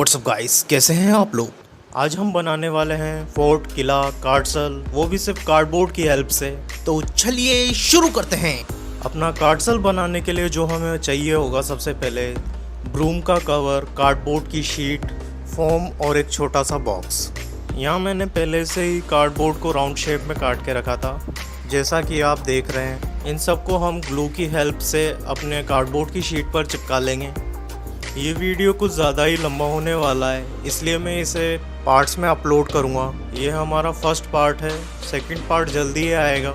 WhatsApp guys, कैसे हैं आप लोग। आज हम बनाने वाले हैं फोर्ट, किला, कार्डसल, वो भी सिर्फ कार्डबोर्ड की हेल्प से। तो चलिए शुरू करते हैं। अपना कार्डसल बनाने के लिए जो हमें चाहिए होगा, सबसे पहले ब्रूम का कवर, कार्डबोर्ड की शीट, फोम और एक छोटा सा बॉक्स। यहाँ मैंने पहले से ही कार्डबोर्ड को राउंड शेप में काट के रखा था, जैसा कि आप देख रहे हैं। इन सबको हम ग्लू की हेल्प से अपने कार्डबोर्ड की शीट पर चिपका लेंगे। ये वीडियो कुछ ज़्यादा ही लंबा होने वाला है, इसलिए मैं इसे पार्ट्स में अपलोड करूँगा। ये हमारा फर्स्ट पार्ट है, सेकंड पार्ट जल्दी ही आएगा।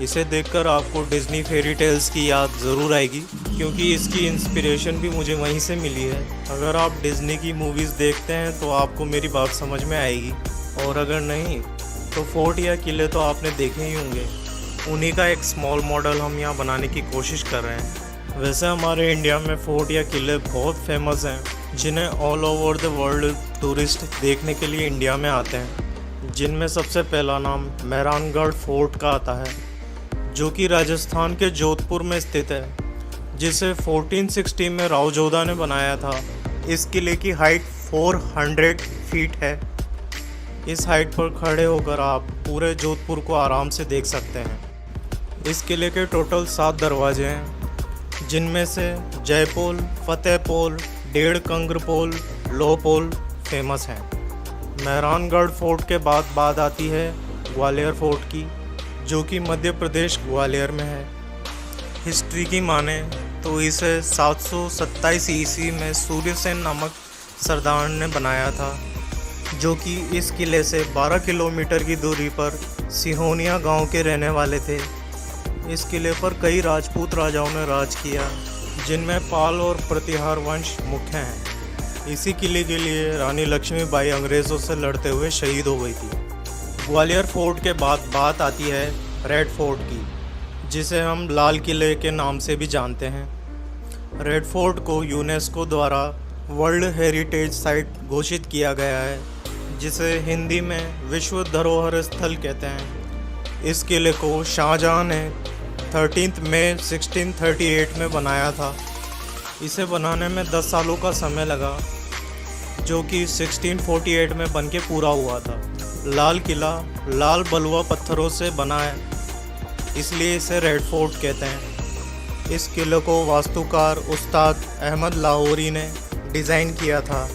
इसे देखकर आपको डिज्नी फेरी टेल्स की याद ज़रूर आएगी, क्योंकि इसकी इंस्पिरेशन भी मुझे वहीं से मिली है। अगर आप डिज्नी की मूवीज़ देखते हैं तो आपको मेरी बात समझ में आएगी, और अगर नहीं तो फोर्ट या किले तो आपने देखे ही होंगे। उन्हीं का एक स्मॉल मॉडल हम यहाँ बनाने की कोशिश कर रहे हैं। वैसे हमारे इंडिया में फोर्ट या किले बहुत फेमस हैं, जिन्हें all over the world tourist देखने के लिए इंडिया में आते हैं। जिनमें सबसे पहला नाम मेहरानगढ़ फोर्ट का आता है, जो कि राजस्थान के जोधपुर में स्थित है, जिसे 1460 में राव जोधा ने बनाया था। इस किले की हाइट 400 फीट है। इस हाइट पर खड़े होकर आप पूरे जोधपुर को आराम से देख सकते हैं। इस किले के टोटल 7 दरवाजे हैं, जिनमें से जयपोल, फतेहपोल, डेढ़ कंग्रपोल, लोहपोल फेमस हैं। मेहरानगढ़ फोर्ट के बाद बात आती है ग्वालियर फोर्ट की, जो कि मध्य प्रदेश ग्वालियर में है। हिस्ट्री की माने तो इसे 727 ईस्वी में सूर्यसेन नामक सरदार ने बनाया था, जो कि इस किले से 12 किलोमीटर की दूरी पर सिहोनिया गांव के रहने वाले थे। इस किले पर कई राजपूत राजाओं ने राज किया, जिनमें पाल और प्रतिहार वंश मुख्य हैं। इसी किले के लिए रानी लक्ष्मीबाई अंग्रेज़ों से लड़ते हुए शहीद हो गई थी। ग्वालियर फोर्ट के बाद बात आती है रेड फोर्ट की, जिसे हम लाल किले के नाम से भी जानते हैं। रेड फोर्ट को यूनेस्को द्वारा वर्ल्ड हेरिटेज साइट घोषित किया गया है, जिसे हिंदी में विश्व धरोहर स्थल कहते हैं। इस किले को शाहजहां ने 13 मई 1638 में बनाया था। इसे बनाने में 10 सालों का समय लगा, जो कि 1648 में बनके पूरा हुआ था। लाल किला लाल बलुआ पत्थरों से बना है, इसलिए इसे रेड फोर्ट कहते हैं। इस किले को वास्तुकार उस्ताद अहमद लाहौरी ने डिज़ाइन किया था।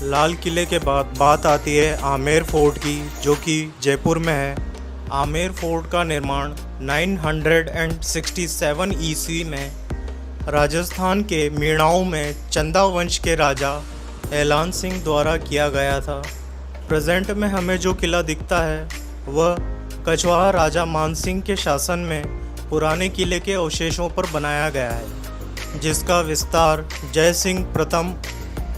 लाल किले के बाद बात आती है आमेर फोर्ट की, जो कि जयपुर में है। आमेर फोर्ट का निर्माण 967 ईस्वी में राजस्थान के मीणाओं में चंदा वंश के राजा ऐलान सिंह द्वारा किया गया था। प्रेजेंट में हमें जो किला दिखता है वह कछवाहा राजा मानसिंह के शासन में पुराने किले के अवशेषों पर बनाया गया है, जिसका विस्तार जय सिंह प्रथम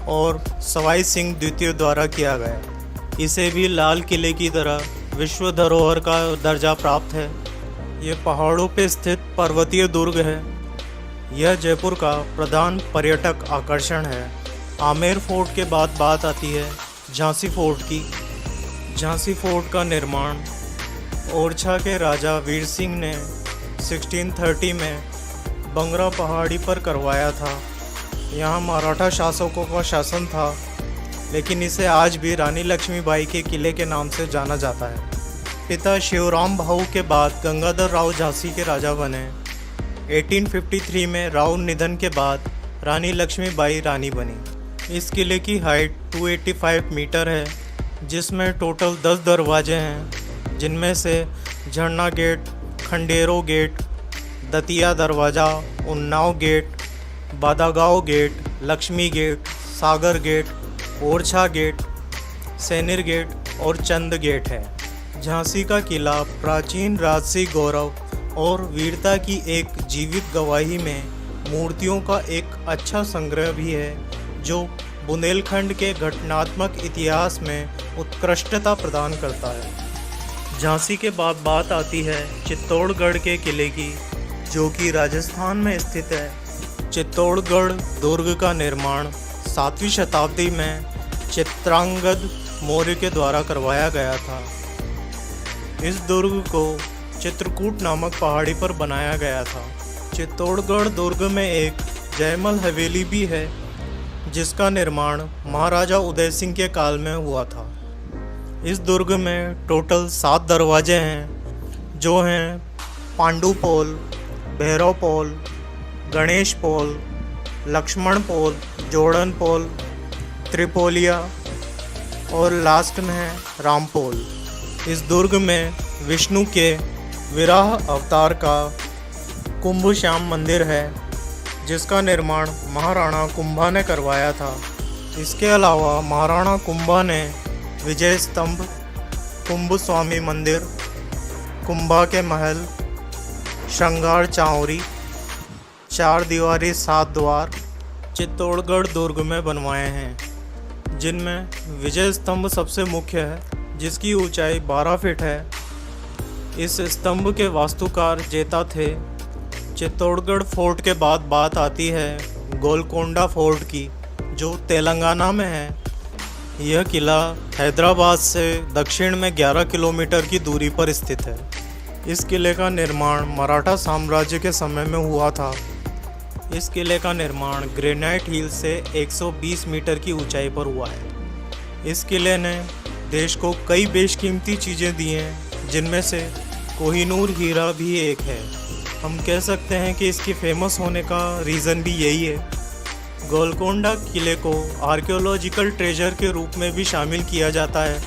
और सवाई सिंह द्वितीय द्वारा किया गया। इसे भी लाल किले की तरह विश्व धरोहर का दर्जा प्राप्त है। ये पहाड़ों पर स्थित पर्वतीय दुर्ग है। यह जयपुर का प्रधान पर्यटक आकर्षण है। आमेर फोर्ट के बाद बात आती है झांसी फोर्ट की। झांसी फोर्ट का निर्माण ओरछा के राजा वीर सिंह ने 1630 में बंगरा पहाड़ी पर करवाया था। यहाँ मराठा शासकों का शासन था, लेकिन इसे आज भी रानी लक्ष्मीबाई के किले के नाम से जाना जाता है। पिता शिवराम भाऊ के बाद गंगाधर राव झांसी के राजा बने। 1853 में राव निधन के बाद रानी लक्ष्मीबाई रानी बनी। इस किले की हाइट 285 मीटर है, जिसमें टोटल 10 दरवाजे हैं, जिनमें से झरना गेट, खंडेरो गेट, दतिया दरवाज़ा, Unnao gate, Badagaon gate, Laxmi gate, Sagar gate, Orchha gate, Sainyar gate और चंद गेट है। झांसी का किला प्राचीन राजसी गौरव और वीरता की एक जीवित गवाही में मूर्तियों का एक अच्छा संग्रह भी है, जो बुंदेलखंड के घटनात्मक इतिहास में उत्कृष्टता प्रदान करता है। झांसी के बाद बात आती है चित्तौड़गढ़ के किले की, जो कि राजस्थान में स्थित है। चित्तौड़गढ़ दुर्ग का निर्माण 7वीं शताब्दी में चित्रांगद मौर्य के द्वारा करवाया गया था। इस दुर्ग को चित्रकूट नामक पहाड़ी पर बनाया गया था। चित्तौड़गढ़ दुर्ग में एक जयमल हवेली भी है, जिसका निर्माण महाराजा उदय सिंह के काल में हुआ था। इस दुर्ग में टोटल 7 दरवाजे हैं, जो हैं पांडु पोल, भैरव पोल, गणेश पोल, लक्ष्मण पोल, जोड़न पोल, त्रिपोलिया और लास्ट में है राम पोल। इस दुर्ग में विष्णु के विराह अवतार का कुंभ श्याम मंदिर है, जिसका निर्माण महाराणा कुंभा ने करवाया था। इसके अलावा महाराणा कुंभा ने विजय स्तंभ, कुंभ स्वामी मंदिर, कुंभा के महल, श्रृंगार चावरी, 4 दीवारी 7 द्वार चित्तौड़गढ़ दुर्ग में बनवाए हैं, जिनमें विजय स्तंभ सबसे मुख्य है, जिसकी ऊंचाई 12 फीट है। इस स्तंभ के वास्तुकार जेता थे। चित्तौड़गढ़ फोर्ट के बाद बात आती है गोलकोंडा फोर्ट की, जो तेलंगाना में है। यह किला हैदराबाद से दक्षिण में 11 किलोमीटर की दूरी पर स्थित है। इस किले का निर्माण मराठा साम्राज्य के समय में हुआ था। इस किले का निर्माण ग्रेनाइट हिल से 120 मीटर की ऊंचाई पर हुआ है। इस किले ने देश को कई बेशकीमती चीज़ें दी हैं, जिनमें से कोहिनूर हीरा भी एक है। हम कह सकते हैं कि इसकी फेमस होने का रीज़न भी यही है। गोलकोंडा किले को आर्कियोलॉजिकल ट्रेजर के रूप में भी शामिल किया जाता है।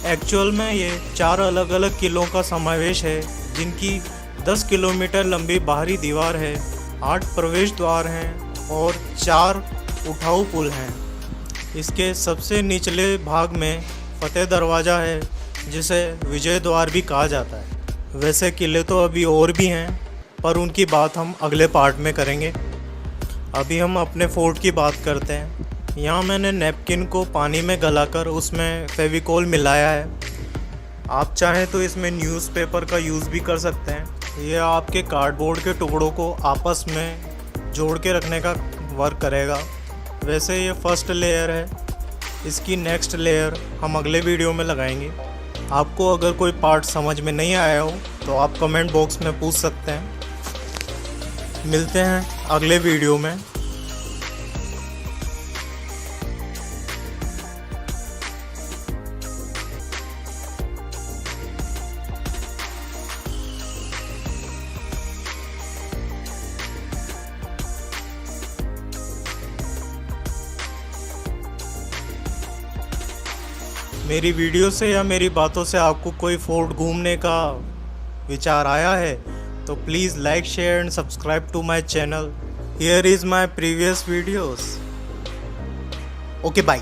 एक्चुअल में ये 4 अलग अलग किलों का समावेश है, जिनकी 10 किलोमीटर लंबी बाहरी दीवार है, 8 प्रवेश द्वार हैं और 4 उठाऊ पुल हैं। इसके सबसे निचले भाग में फतेह दरवाज़ा है, जिसे विजय द्वार भी कहा जाता है। वैसे किले तो अभी और भी हैं, पर उनकी बात हम अगले पार्ट में करेंगे। अभी हम अपने फोर्ट की बात करते हैं। यहाँ मैंने नैपकिन को पानी में गलाकर उसमें फेविकोल मिलाया है। आप चाहें तो इसमें न्यूज़पेपर का यूज़ भी कर सकते हैं। यह आपके कार्डबोर्ड के टुकड़ों को आपस में जोड़ के रखने का वर्क करेगा। वैसे ये फर्स्ट लेयर है, इसकी नेक्स्ट लेयर हम अगले वीडियो में लगाएंगे। आपको अगर कोई पार्ट समझ में नहीं आया हो तो आप कमेंट बॉक्स में पूछ सकते हैं। मिलते हैं अगले वीडियो में। मेरी वीडियो से या मेरी बातों से आपको कोई फोर्ट घूमने का विचार आया है तो please like, share and subscribe to my channel. Here is my previous videos. Okay, bye.